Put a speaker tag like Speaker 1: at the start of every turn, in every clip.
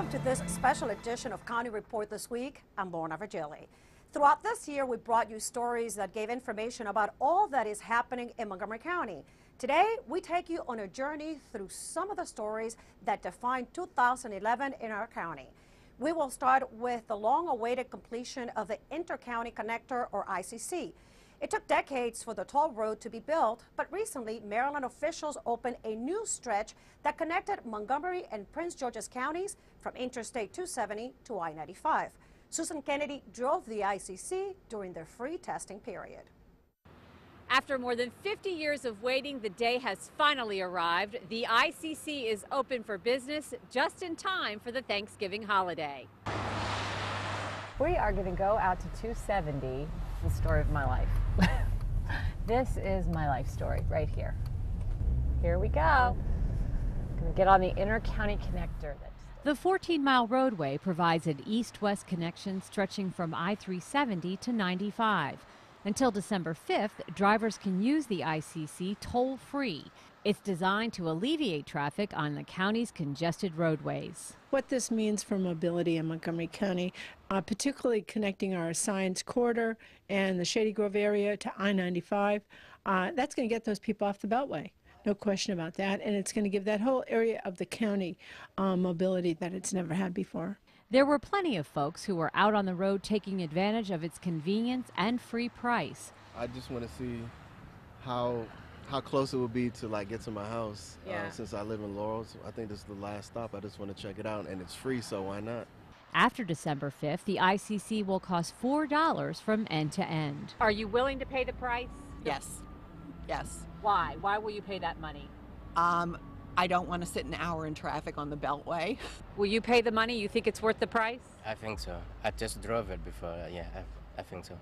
Speaker 1: Welcome to this special edition of County Report This Week. I'm Lorna Virgili. Throughout this year, we brought you stories that gave information about all that is happening in Montgomery County. Today, we take you on a journey through some of the stories that defined 2011 in our county. We will start with the long-awaited completion of the Inter-County Connector, or ICC. It took decades for the toll road to be built, but recently Maryland officials opened a new stretch that connected Montgomery and Prince George's counties from Interstate 270 to I-95. Susan Kennedy drove the ICC during their free testing period.
Speaker 2: After more than 50 years of waiting, the day has finally arrived. The ICC is open for business just in time for the Thanksgiving holiday.
Speaker 3: We are going to go out to 270, the story of my life. This is my life story right here. Here we go. Going to get on the Inter-County Connector.
Speaker 2: The 14-mile roadway provides an east-west connection stretching from I-370 to 95. Until December 5th, drivers can use the ICC toll-free. It's designed to alleviate traffic on the county's congested roadways.
Speaker 4: What this means for mobility in Montgomery County, particularly connecting our Science Corridor and the Shady Grove area to I-95, that's going to get those people off the Beltway. No question about that, and it's going to give that whole area of the county mobility that it's never had before.
Speaker 2: There were plenty of folks who were out on the road taking advantage of its convenience and free price.
Speaker 5: I just want to see how close it would be to get to my house. Since I live in Laurel. I think this is the last stop. I just want to check it out, and it's free, so why not?
Speaker 2: After December 5th, the ICC will cost $4 from end to end. Are you willing to pay the price?
Speaker 6: Yes. Yes.
Speaker 2: Why? Why will you pay that money?
Speaker 6: I don't want to sit an hour in traffic on the Beltway.
Speaker 2: Will you pay the money? You think it's worth the price?
Speaker 7: I think so. I just drove it before. Yeah, I think so.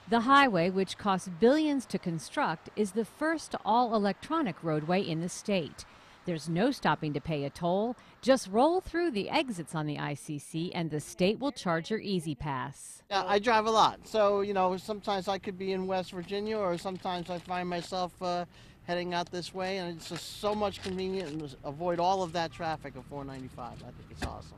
Speaker 2: The highway, which costs billions to construct, is the first all-electronic roadway in the state. There's no stopping to pay a toll. Just roll through the exits on the ICC and the state will charge your Easy Pass.
Speaker 8: Yeah, I drive a lot, so sometimes I could be in West Virginia, or sometimes I find myself heading out this way, and it's just so much convenient and avoid all of that traffic of 495. I think it's awesome.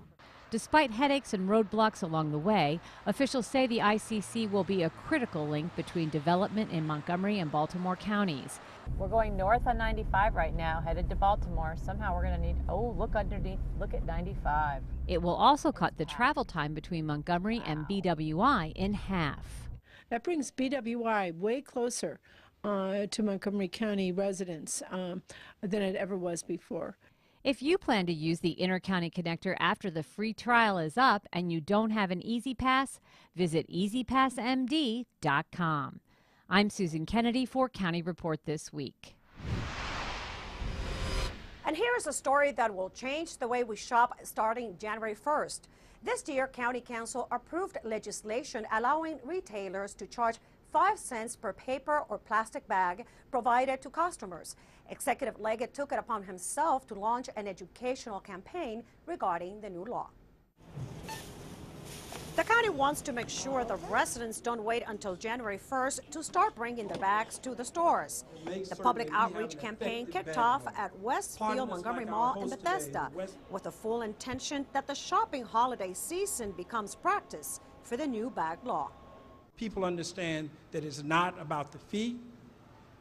Speaker 2: Despite headaches and roadblocks along the way, officials say the ICC will be a critical link between development in Montgomery and Baltimore counties.
Speaker 3: We're going north on 95 right now, headed to Baltimore. Somehow we're going to need, look underneath, look at 95.
Speaker 2: It will also cut the travel time between Montgomery and BWI in half.
Speaker 4: That brings BWI way closer to Montgomery County residents than it ever was before.
Speaker 2: If you plan to use the Inter-County Connector after the free trial is up and you don't have an Easy Pass, visit EasyPassMD.com. I'm Susan Kennedy for County Report This Week.
Speaker 1: And here is a story that will change the way we shop starting January 1st. This year, County Council approved legislation allowing retailers to charge 5 cents per paper or plastic bag provided to customers. Executive Leggett took it upon himself to launch an educational campaign regarding the new law. The county wants to make sure the residents don't wait until January 1st to start bringing their bags to the stores. The public outreach campaign kicked off at Westfield Montgomery Mall in Bethesda with the full intention that the shopping holiday season becomes practice for the new bag law.
Speaker 9: People understand that it's not about the fee,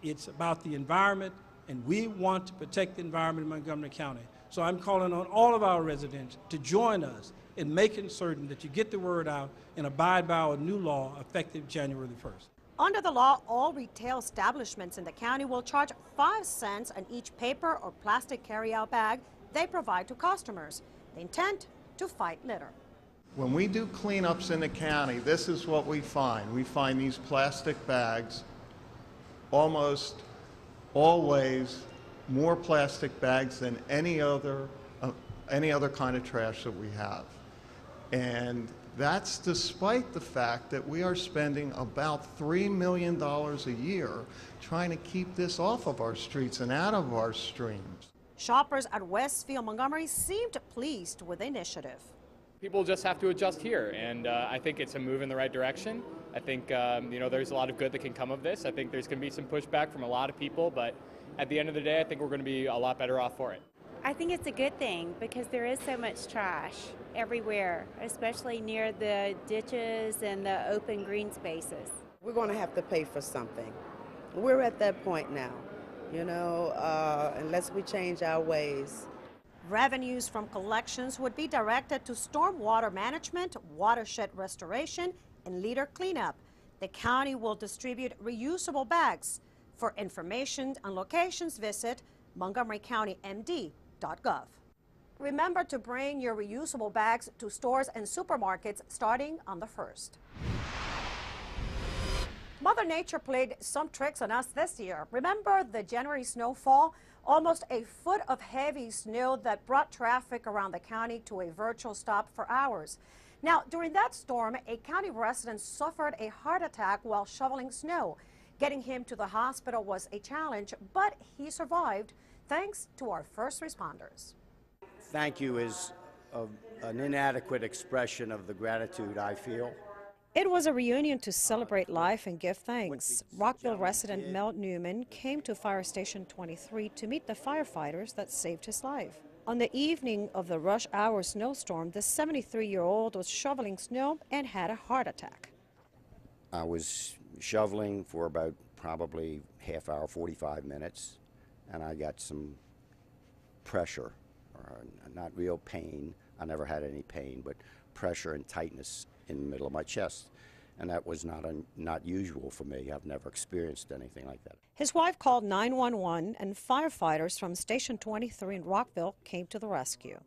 Speaker 9: it's about the environment, and we want to protect the environment in Montgomery County. So I'm calling on all of our residents to join us in making certain that you get the word out and abide by our new law effective January the 1st.
Speaker 1: Under the law, all retail establishments in the county will charge 5 cents on each paper or plastic carry-out bag they provide to customers. The intent, to fight litter.
Speaker 10: When we do cleanups in the county, this is what we find. We find these plastic bags, almost always more plastic bags than any other kind of trash that we have. And that's despite the fact that we are spending about $3 million a year trying to keep this off of our streets and out of our streams.
Speaker 1: Shoppers at Westfield Montgomery seemed pleased with the initiative.
Speaker 11: People just have to adjust here, and I think it's a move in the right direction. I think there's a lot of good that can come of this. I think there's going to be some pushback from a lot of people, but at the end of the day, I think we're going to be a lot better off for it.
Speaker 12: I think it's a good thing because there is so much trash everywhere, especially near the ditches and the open green spaces.
Speaker 13: We're going to have to pay for something. We're at that point now, unless we change our ways.
Speaker 1: Revenues from collections would be directed to stormwater management, watershed restoration, and litter cleanup. The county will distribute reusable bags. For information on locations, visit montgomerycountymd.gov. Remember to bring your reusable bags to stores and supermarkets starting on the 1st. Mother Nature played some tricks on us this year. Remember the January snowfall? Almost a foot of heavy snow that brought traffic around the county to a virtual stop for hours. Now, during that storm, a county resident suffered a heart attack while shoveling snow. Getting him to the hospital was a challenge, but he survived thanks to our first responders.
Speaker 14: Thank you is an inadequate expression of the gratitude I feel.
Speaker 1: It was a reunion to celebrate life and give thanks. Rockville resident Mel Newman came to Fire Station 23 to meet the firefighters that saved his life. On the evening of the rush hour snowstorm, the 73-year-old was shoveling snow and had a heart attack.
Speaker 14: I was shoveling for about probably half hour, 45 minutes, and I got some pressure, not real pain. I never had any pain, but pressure and tightness in the middle of my chest, and that was not usual for me. I've never experienced anything like that.
Speaker 1: His wife called 911, and firefighters from Station 23 in Rockville came to the rescue.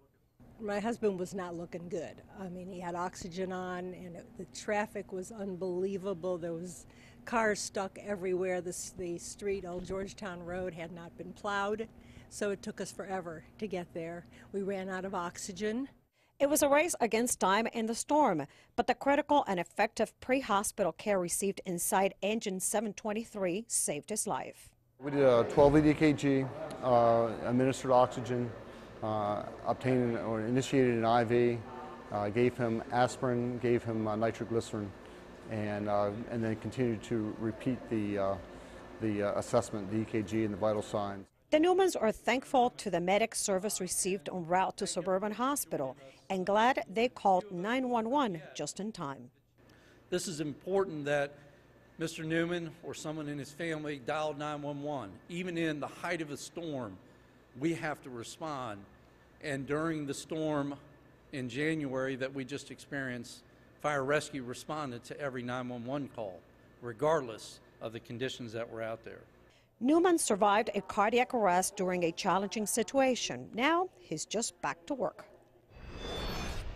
Speaker 15: My husband was not looking good. I mean, he had oxygen on, and the traffic was unbelievable. There was cars stuck everywhere. The street, Old Georgetown Road, had not been plowed, so it took us forever to get there. We ran out of oxygen.
Speaker 1: It was a race against time and the storm, but the critical and effective pre-hospital care received inside Engine 723 saved his life.
Speaker 16: We did a 12-lead EKG, administered oxygen, obtained or initiated an IV, gave him aspirin, gave him nitroglycerin, and then continued to repeat the assessment, the EKG, and the vital signs.
Speaker 1: The Newmans are thankful to the medic service received en route to Suburban Hospital and glad they called 911 just in time.
Speaker 17: This is important that Mr. Newman or someone in his family dialed 911. Even in the height of a storm, we have to respond. And during the storm in January that we just experienced, fire rescue responded to every 911 call, regardless of the conditions that were out there.
Speaker 1: Newman survived a cardiac arrest during a challenging situation. Now he's just back to work.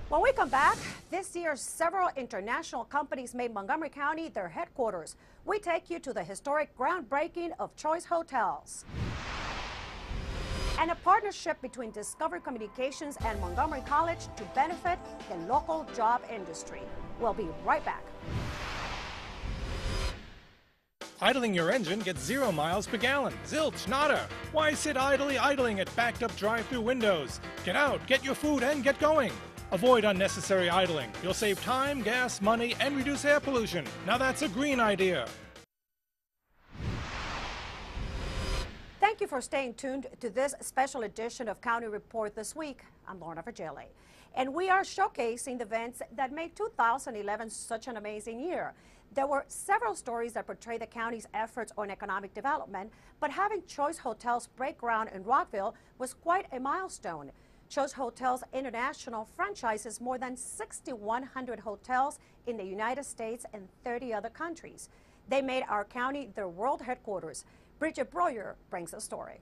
Speaker 1: When we come back, this year several international companies made Montgomery County their headquarters. We take you to the historic groundbreaking of Choice Hotels. And a partnership between Discovery Communications and Montgomery College to benefit the local job industry. We'll be right back.
Speaker 18: Idling your engine gets 0 miles per gallon. Zilch, nada. Why sit idling at backed up drive-through windows? Get out, get your food, and get going. Avoid unnecessary idling. You'll save time, gas, money, and reduce air pollution. Now that's a green idea.
Speaker 1: Thank you for staying tuned to this special edition of County Report this week. I'm Lorna Virgili, and we are showcasing the events that made 2011 such an amazing year. There were several stories that portray the county's efforts on economic development, but having Choice Hotels break ground in Rockville was quite a milestone. Choice Hotels International franchises more than 6,100 hotels in the United States and 30 other countries. They made our county their world headquarters. Bridget Breuer brings the story.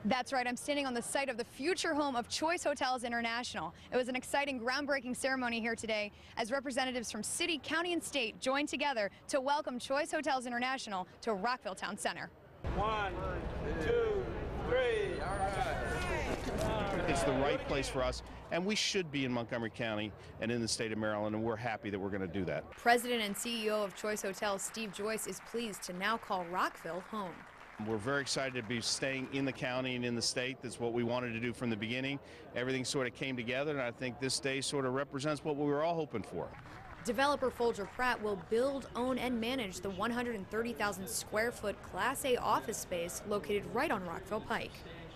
Speaker 19: That's right, I'm standing on the site of the future home of Choice Hotels International. It was an exciting groundbreaking ceremony here today as representatives from city, county, and state joined together to welcome Choice Hotels International to Rockville Town Center.
Speaker 20: 1, 2, 3, all right.
Speaker 21: It's the right place for us, and we should be in Montgomery County and in the state of Maryland, and we're happy that we're going to do that.
Speaker 19: President and CEO of Choice Hotels, Steve Joyce, is pleased to now call Rockville home.
Speaker 21: We're very excited to be staying in the county and in the state. That's what we wanted to do from the beginning. Everything sort of came together, and I think this day sort of represents what we were all hoping for.
Speaker 19: Developer Folger Pratt will build, own, and manage the 130,000 square foot Class A office space located right on Rockville Pike.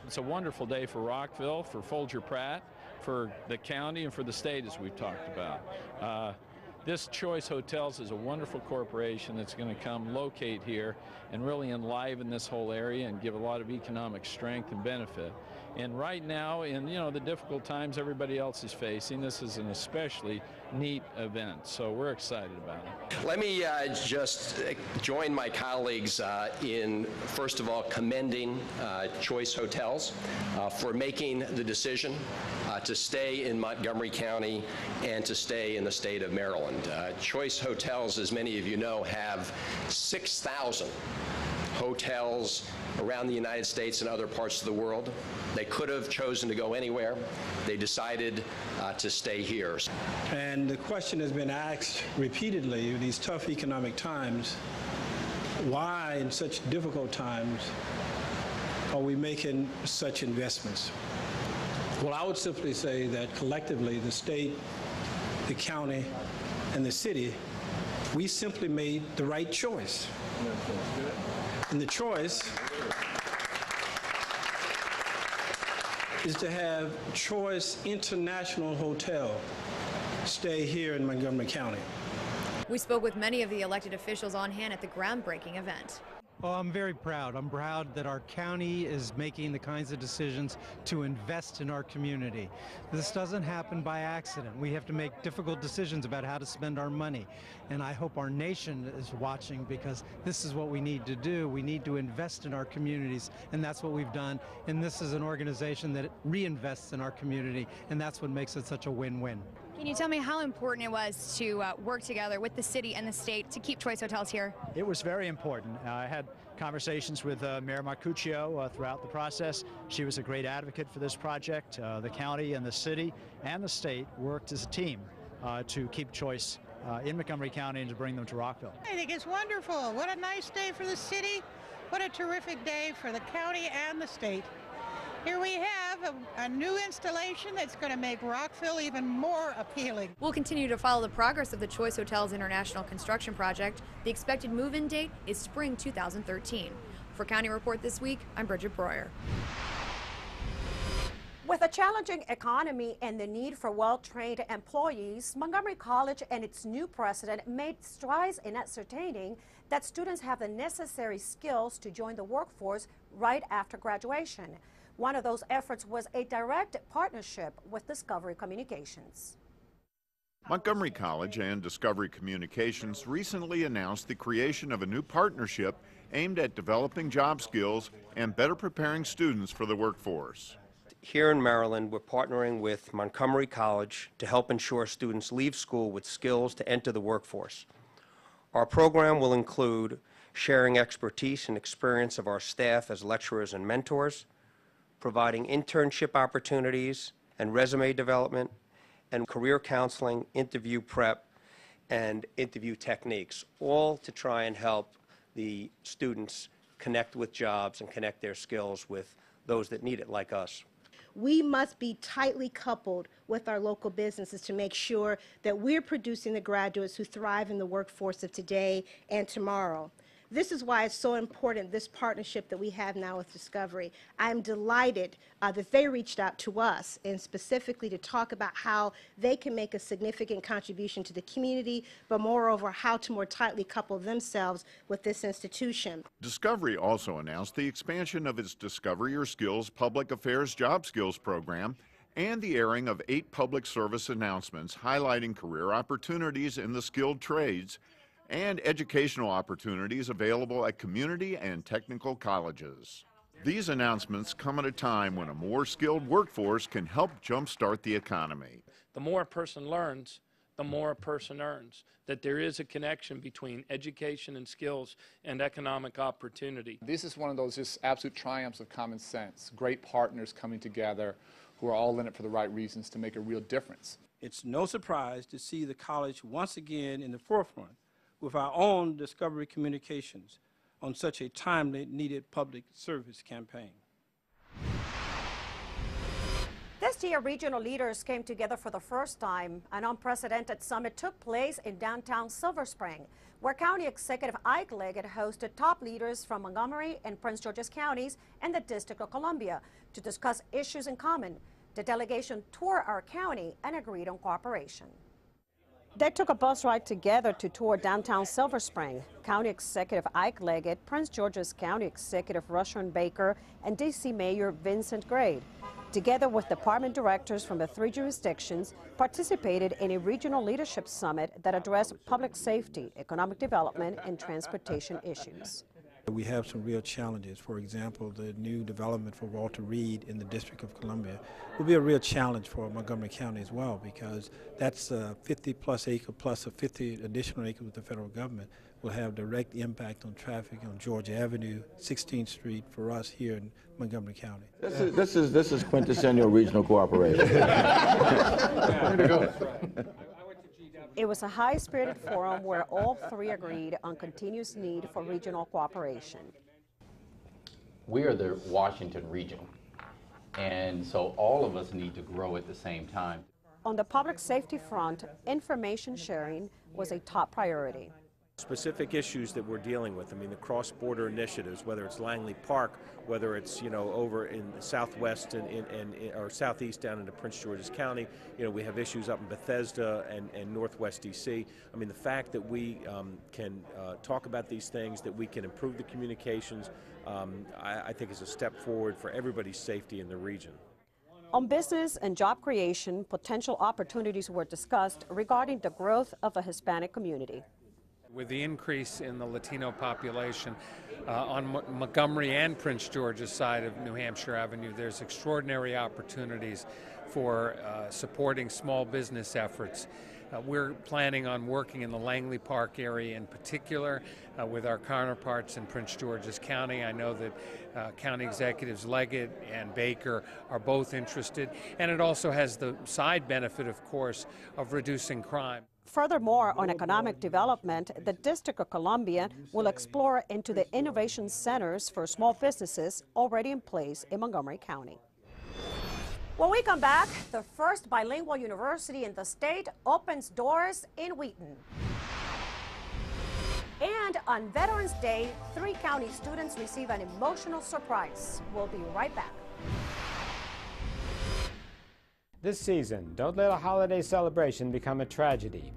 Speaker 5: It's a wonderful day for Rockville, for Folger Pratt, for the county, and for the state, as we've talked about. This Choice Hotels is a wonderful corporation that's going to come locate here and really enliven this whole area and give a lot of economic strength and benefit. And right now, in the difficult times everybody else is facing, this is an especially neat event. So we're excited about it.
Speaker 22: Let me just join my colleagues in, first of all, commending Choice Hotels for making the decision to stay in Montgomery County and to stay in the state of Maryland. Choice Hotels, as many of you know, have 6,000 hotels around the United States and other parts of the world. They could have chosen to go anywhere. They decided to stay here.
Speaker 9: And the question has been asked repeatedly in these tough economic times, why in such difficult times are we making such investments? Well, I would simply say that collectively, the state, the county, and the city, we simply made the right choice. And the choice is to have Choice International Hotel stay here in Montgomery County.
Speaker 19: We spoke with many of the elected officials on hand at the groundbreaking event.
Speaker 23: Oh, I'm very proud. I'm proud that our county is making the kinds of decisions to invest in our community. This doesn't happen by accident. We have to make difficult decisions about how to spend our money. And I hope our nation is watching, because this is what we need to do. We need to invest in our communities, and that's what we've done. And this is an organization that reinvests in our community, and that's what makes it such a win-win.
Speaker 19: Can you tell me how important it was to work together with the city and the state to keep Choice Hotels here?
Speaker 24: It was very important. I had conversations with Mayor Marcuccio throughout the process. She was a great advocate for this project. The county and the city and the state worked as a team to keep Choice in Montgomery County and to bring them to Rockville.
Speaker 25: I think it's wonderful. What a nice day for the city. What a terrific day for the county and the state. Here we have a new installation that's going to make Rockville even more appealing.
Speaker 19: We'll continue to follow the progress of the Choice Hotels International construction project. The expected move-in date is spring 2013. For County Report This Week, I'm Bridget Breuer.
Speaker 1: With a challenging economy and the need for well-trained employees, Montgomery College and its new president made strides in ascertaining that students have the necessary skills to join the workforce right after graduation. One of those efforts was a direct partnership with Discovery Communications.
Speaker 26: Montgomery College and Discovery Communications recently announced the creation of a new partnership aimed at developing job skills and better preparing students for the workforce.
Speaker 22: Here in Maryland, we're partnering with Montgomery College to help ensure students leave school with skills to enter the workforce. Our program will include sharing expertise and experience of our staff as lecturers and mentors, providing internship opportunities and resume development, and career counseling, interview prep, and interview techniques, all to try and help the students connect with jobs and connect their skills with those that need it, like us.
Speaker 27: We must be tightly coupled with our local businesses to make sure that we're producing the graduates who thrive in the workforce of today and tomorrow. This is why it's so important, this partnership that we have now with Discovery. I'm delighted that they reached out to us and specifically to talk about how they can make a significant contribution to the community, but moreover, how to more tightly couple themselves with this institution.
Speaker 26: Discovery also announced the expansion of its Discover Your Skills Public Affairs Job Skills program and the airing of 8 public service announcements highlighting career opportunities in the skilled trades and educational opportunities available at community and technical colleges. These announcements come at a time when a more skilled workforce can help jumpstart the economy.
Speaker 28: The more a person learns, the more a person earns. That there is a connection between education and skills and economic opportunity.
Speaker 29: This is one of those just absolute triumphs of common sense. Great partners coming together who are all in it for the right reasons to make a real difference.
Speaker 9: It's no surprise to see the college once again in the forefront with our own Discovery Communications on such a timely needed public service campaign.
Speaker 1: This Last year, regional leaders came together for the first time. An unprecedented summit took place in downtown Silver Spring, where County Executive Ike Leggett hosted top leaders from Montgomery and Prince George's counties and the District of Columbia to discuss issues in common. The delegation toured our county and agreed on cooperation. They took a bus ride together to tour downtown Silver Spring. County Executive Ike Leggett, Prince George's County Executive Rushern Baker, and D.C. Mayor Vincent Grade, together with department directors from the 3 jurisdictions, participated in a regional leadership summit that addressed public safety, economic development, and transportation issues.
Speaker 9: We have some real challenges. For example, the new development for Walter Reed in the District of Columbia will be a real challenge for Montgomery County as well, because that's 50+ acre plus a 50 additional acres with the federal government will have direct impact on traffic on Georgia Avenue, 16th Street for us here in Montgomery County.
Speaker 2: This is quintessential regional cooperation.
Speaker 1: It was a high-spirited forum where all 3 agreed on continuous need for regional cooperation.
Speaker 3: We are the Washington region, and so all of us need to grow at the same time.
Speaker 1: On the public safety front, information sharing was a top priority.
Speaker 4: Specific issues that we're dealing with. I mean, the cross-border initiatives, whether it's Langley Park, whether it's, over in the southwest or southeast down into Prince George's County. We have issues up in Bethesda and northwest D.C. I mean, the fact that we can talk about these things, that we can improve the communications, I think is a step forward for everybody's safety in the region.
Speaker 1: On business and job creation, potential opportunities were discussed regarding the growth of the Hispanic community.
Speaker 6: With the increase in the Latino population on Montgomery and Prince George's side of New Hampshire Avenue, there's extraordinary opportunities for supporting small business efforts. We're planning on working in the Langley Park area in particular with our counterparts in Prince George's County. I know that County Executives Leggett and Baker are both interested, and it also has the side benefit, of course, of reducing crime.
Speaker 1: Furthermore, on economic development, the District of Columbia will explore into the innovation centers for small businesses already in place in Montgomery County. When we come back, the first bilingual university in the state opens doors in Wheaton. And on Veterans Day, 3 county students receive an emotional surprise. We'll be right back.
Speaker 7: This season, don't let a holiday celebration become a tragedy.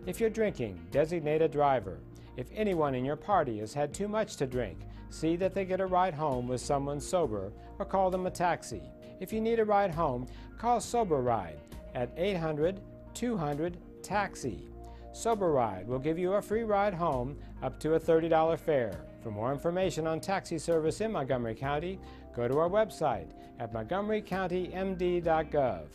Speaker 7: If you're drinking, designate a driver. If anyone in your party has had too much to drink, see that they get a ride home with someone sober or call them a taxi. If you need a ride home, call Sober Ride at 800-200-TAXI. Sober Ride will give you a free ride home up to a $30 fare. For more information on taxi service in Montgomery County, go to our website at montgomerycountymd.gov.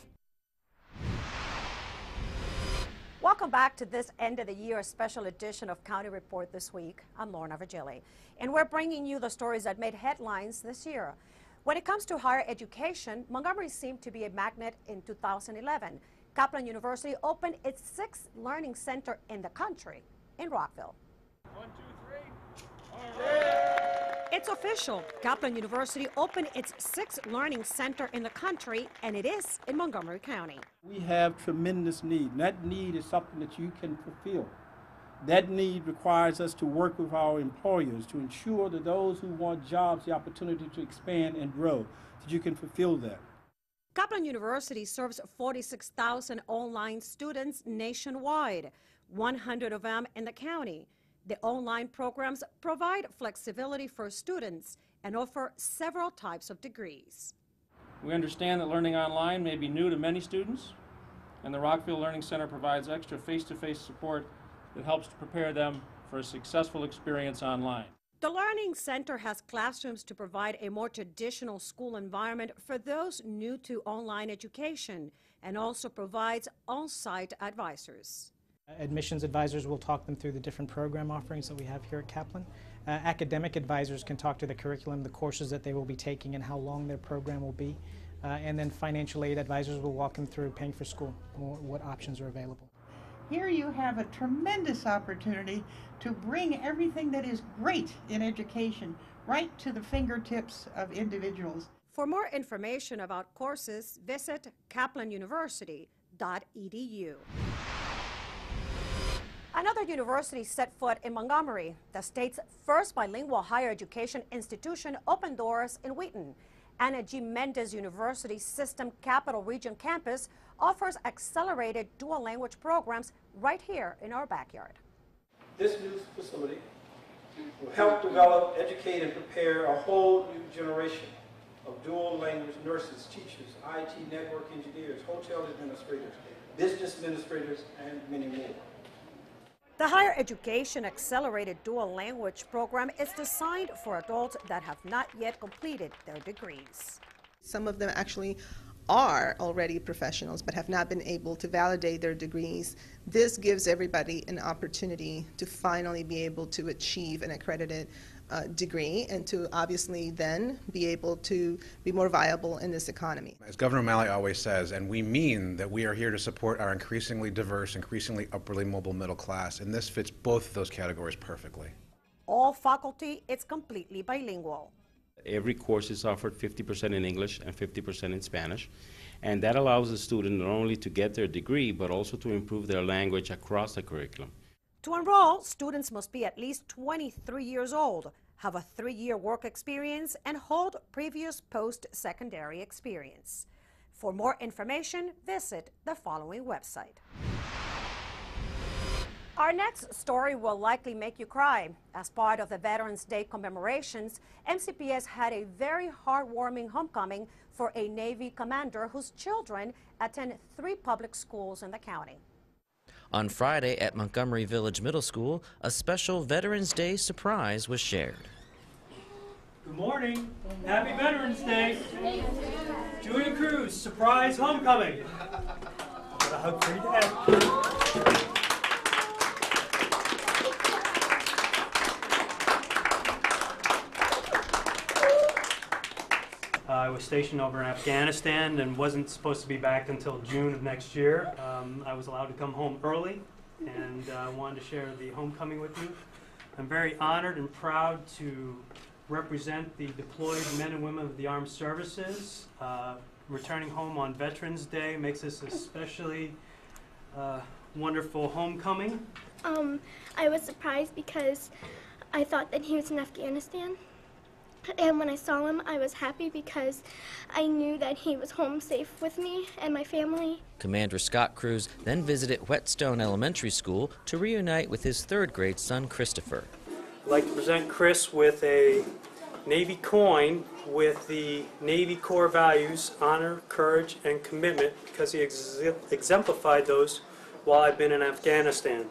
Speaker 1: Welcome back to this end of the year special edition of County Report This Week. I'm Lorna Virgili, and we're bringing you the stories that made headlines this year. When it comes to higher education, Montgomery seemed to be a magnet in 2011. Kaplan University opened its 6th learning center in the country in Rockville.
Speaker 20: 1, 2, 3.
Speaker 1: It's official. Kaplan University opened its 6th learning center in the country, and it is in Montgomery County.
Speaker 9: We have tremendous need, and that need is something that you can fulfill. That need requires us to work with our employers to ensure that those who want jobs the opportunity to expand and grow, that you can fulfill that.
Speaker 1: Kaplan University serves 46,000 online students nationwide, 100 of them in the county. The online programs provide flexibility for students and offer several types of degrees.
Speaker 8: We understand that learning online may be new to many students, and the Rockville Learning Center provides extra face-to-face support that helps to prepare them for a successful experience online.
Speaker 1: The Learning Center has classrooms to provide a more traditional school environment for those new to online education, and also provides on-site advisors.
Speaker 10: Admissions advisors will talk them through the different program offerings that we have here at Kaplan. Academic advisors can talk to the curriculum, the courses that they will be taking, and how long their program will be. And then financial aid advisors will walk them through paying for school, what options are available.
Speaker 25: Here you have a tremendous opportunity to bring everything that is great in education right to the fingertips of individuals.
Speaker 1: For more information about courses, visit kaplanuniversity.edu. Another university set foot in Montgomery. The state's first bilingual higher education institution opened doors in Wheaton. Ana G. Mendez University's System Capital Region campus offers accelerated dual language programs right here in our backyard.
Speaker 9: This new facility will help develop, educate, and prepare a whole new generation of dual language nurses, teachers, IT network engineers, hotel administrators, business administrators, and many more.
Speaker 1: The Higher Education Accelerated Dual Language Program is designed for adults that have not yet completed their degrees.
Speaker 11: Some of them actually are already professionals but have not been able to validate their degrees. This gives everybody an opportunity to finally be able to achieve an accredited degree and to obviously then be able to be more viable in this economy.
Speaker 12: As Governor O'Malley always says, and we mean that we are here to support our increasingly diverse, increasingly upwardly mobile middle class, and this fits both of those categories perfectly.
Speaker 1: All faculty is completely bilingual.
Speaker 13: Every course is offered 50% in English and 50% in Spanish, and that allows the student not only to get their degree, but also to improve their language across the curriculum.
Speaker 1: To enroll, students must be at least 23 years old, have a 3-year work experience, and hold previous post-secondary experience. For more information, visit the following website. Our next story will likely make you cry. As part of the Veterans Day commemorations, MCPS had a very heartwarming homecoming for a Navy commander whose children attend 3 public schools in the county.
Speaker 14: On Friday at Montgomery Village Middle School, a special Veterans Day surprise was shared.
Speaker 15: Good morning. Happy Veterans Day. Julia Cruz, surprise homecoming. Got a hug for your dad. I was stationed over in Afghanistan and wasn't supposed to be back until June of next year. I was allowed to come home early and wanted to share the homecoming with you. I'm very honored and proud to represent the deployed men and women of the armed services. Returning home on Veterans Day makes this especially wonderful homecoming.
Speaker 16: I was surprised because I thought that he was in Afghanistan. And when I saw him, I was happy because I knew that he was home safe with me and my family.
Speaker 14: Commander Scott Cruz then visited Whetstone Elementary School to reunite with his 3rd grade son, Christopher.
Speaker 15: I'd like to present Chris with a Navy coin with the Navy core values, honor, courage, and commitment, because he exemplified those while I've been in Afghanistan.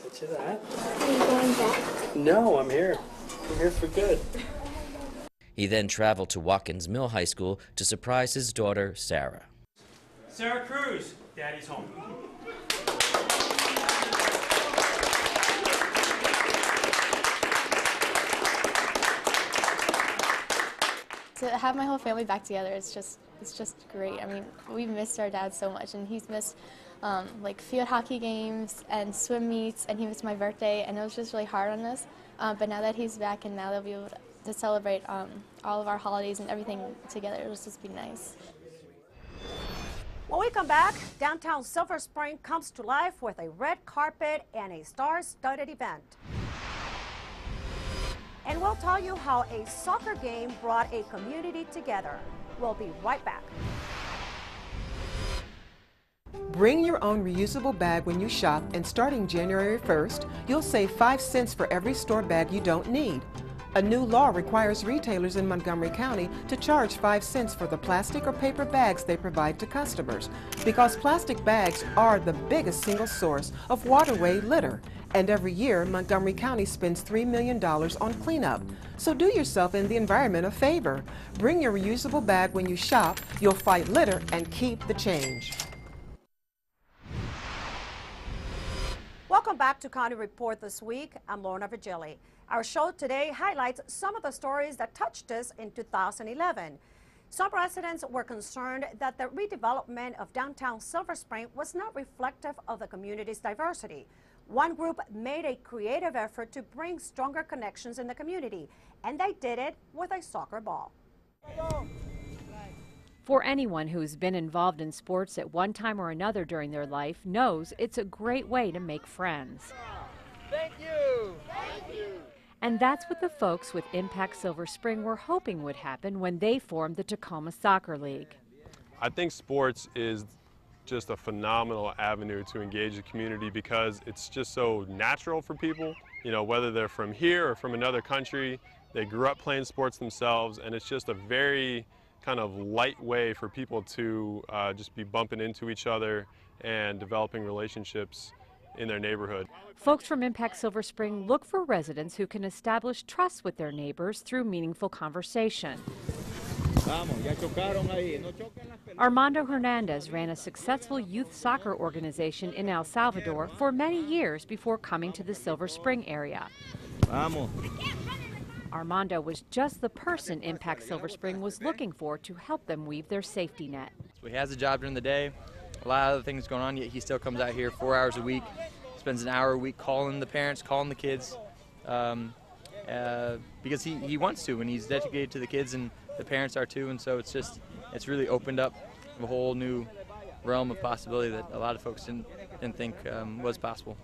Speaker 15: Get you that.
Speaker 16: Are you going back?
Speaker 15: No, I'm here. I'm here for good.
Speaker 14: He then traveled to Watkins Mill High School to surprise his daughter, Sarah.
Speaker 15: Sarah Cruz, Daddy's home.
Speaker 17: To have my whole family back together, it's just great. I mean, we missed our dad so much, and he's missed like field hockey games and swim meets, and he missed my birthday, and it was just really hard on us. But now that he's back and now they'll be able to celebrate all of our holidays and everything together, it'll just be nice.
Speaker 1: When we come back, downtown Silver Spring comes to life with a red carpet and a star-studded event. And we'll tell you how a soccer game brought a community together. We'll be right back.
Speaker 18: Bring your own reusable bag when you shop, and starting January 1st, you'll save 5 cents for every store bag you don't need. A new law requires retailers in Montgomery County to charge 5 cents for the plastic or paper bags they provide to customers, because plastic bags are the biggest single source of waterway litter. And every year, Montgomery County spends $3 million on cleanup. So do yourself and the environment a favor. Bring your reusable bag when you shop. You'll fight litter and keep the change.
Speaker 1: Welcome back to County Report This Week. I'm Lorna Virgili. Our show today highlights some of the stories that touched us in 2011. Some residents were concerned that the redevelopment of downtown Silver Spring was not reflective of the community's diversity. One group made a creative effort to bring stronger connections in the community, and they did it with a soccer ball.
Speaker 5: For anyone who's been involved in sports at one time or another during their life knows it's a great way to make friends.
Speaker 20: Thank you. Thank you.
Speaker 5: And that's what the folks with Impact Silver Spring were hoping would happen when they formed the Tacoma Soccer League.
Speaker 19: I think sports is just a phenomenal avenue to engage the community because it's just so natural for people. You know, whether they're from here or from another country, they grew up playing sports themselves, and it's just a very kind of light way for people to just be bumping into each other and developing relationships in their neighborhood.
Speaker 5: Folks from Impact Silver Spring look for residents who can establish trust with their neighbors through meaningful conversation. Armando Hernandez ran a successful youth soccer organization in El Salvador for many years before coming to the Silver Spring area. Armando was just the person Impact Silver Spring was looking for to help them weave their safety net.
Speaker 21: So he has a job during the day, a lot of other things going on, yet he still comes out here 4 hours a week, spends an hour a week calling the parents, calling the kids, because he wants to, and he's dedicated to the kids, and the parents are too, and so it's really opened up a whole new realm of possibility that a lot of folks didn't think was possible.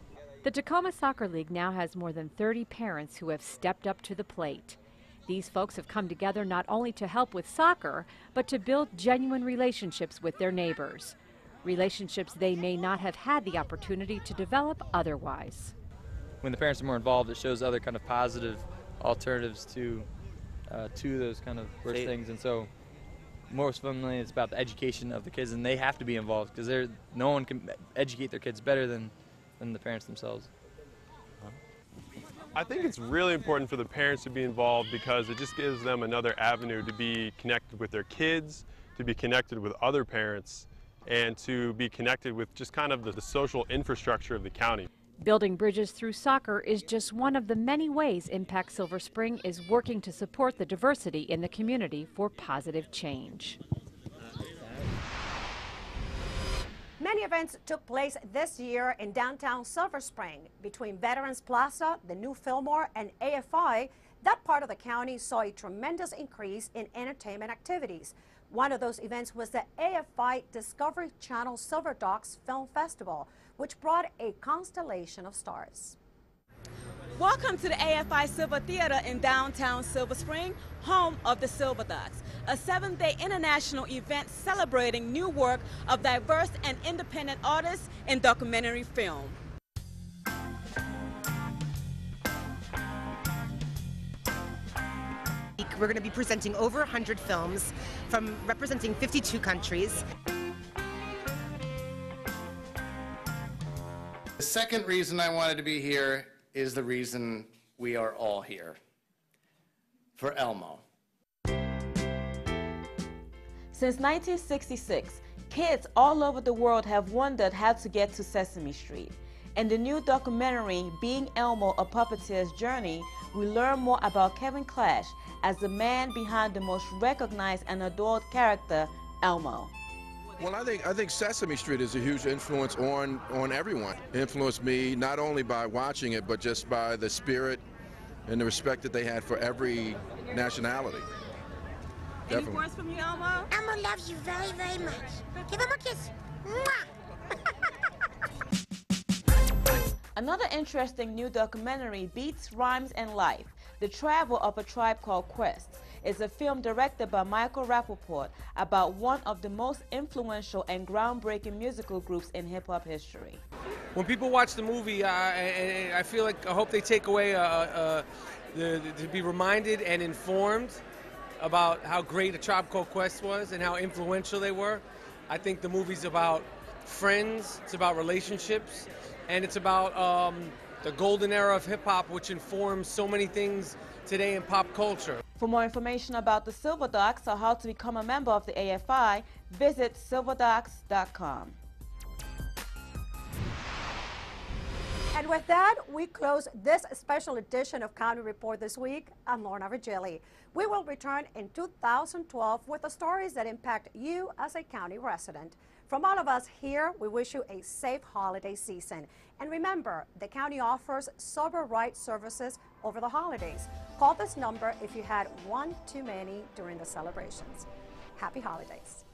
Speaker 5: The Tacoma Soccer League now has more than 30 parents who have stepped up to the plate. These folks have come together not only to help with soccer, but to build genuine relationships with their neighbors. Relationships they may not have had the opportunity to develop otherwise.
Speaker 21: When the parents are more involved, it shows other kind of positive alternatives to those kind of worse things, and so most fundamentally it's about the education of the kids, and they have to be involved because no one can educate their kids better than the parents themselves.
Speaker 19: I think it's really important for the parents to be involved because it just gives them another avenue to be connected with their kids, to be connected with other parents, and to be connected with just kind of the social infrastructure of the county.
Speaker 5: Building bridges through soccer is just one of the many ways Impact Silver Spring is working to support the diversity in the community for positive change.
Speaker 1: Many events took place this year in downtown Silver Spring. Between Veterans Plaza, the new Fillmore, and AFI, that part of the county saw a tremendous increase in entertainment activities. One of those events was the AFI Discovery Channel Silver Dogs Film Festival, which brought a constellation of stars.
Speaker 22: Welcome to the AFI Silver Theater in downtown Silver Spring, home of the Silver Dogs, a 7-day international event celebrating new work of diverse and independent artists in documentary film.
Speaker 23: We're going to be presenting over 100 films from representing 52 countries.
Speaker 24: The second reason I wanted to be here is the reason we are all here, for Elmo.
Speaker 22: Since 1966, kids all over the world have wondered how to get to Sesame Street. In the new documentary, Being Elmo, A Puppeteer's Journey, we learn more about Kevin Clash as the man behind the most recognized and adored character, Elmo.
Speaker 2: Well, I think Sesame Street is a huge influence on everyone. It influenced me not only by watching it, but just by the spirit and the respect that they had for every nationality.
Speaker 22: Any words from you, Elmo?
Speaker 23: Elmo loves you very, very much. Give him a kiss. Mwah!
Speaker 22: Another interesting new documentary, Beats, Rhymes, and Life, The Travel of a Tribe Called Quest, is a film directed by Michael Rappaport about one of the most influential and groundbreaking musical groups in hip-hop history.
Speaker 26: When people watch the movie, I feel like I hope they take away to be reminded and informed about how great A Tribe Called Quest was and how influential they were. I think the movie's about friends, it's about relationships, and it's about the golden era of hip-hop, which informs so many things today in pop culture.
Speaker 22: For more information about the Silver Dogs or how to become a member of the AFI, visit silverdogs.com.
Speaker 1: And with that, we close this special edition of County Report this week. I'm Lorna Virgili. We will return in 2012 with the stories that impact you as a county resident. From all of us here, we wish you a safe holiday season. And remember, the county offers sober right services over the holidays. Call this number if you had one too many during the celebrations. Happy holidays.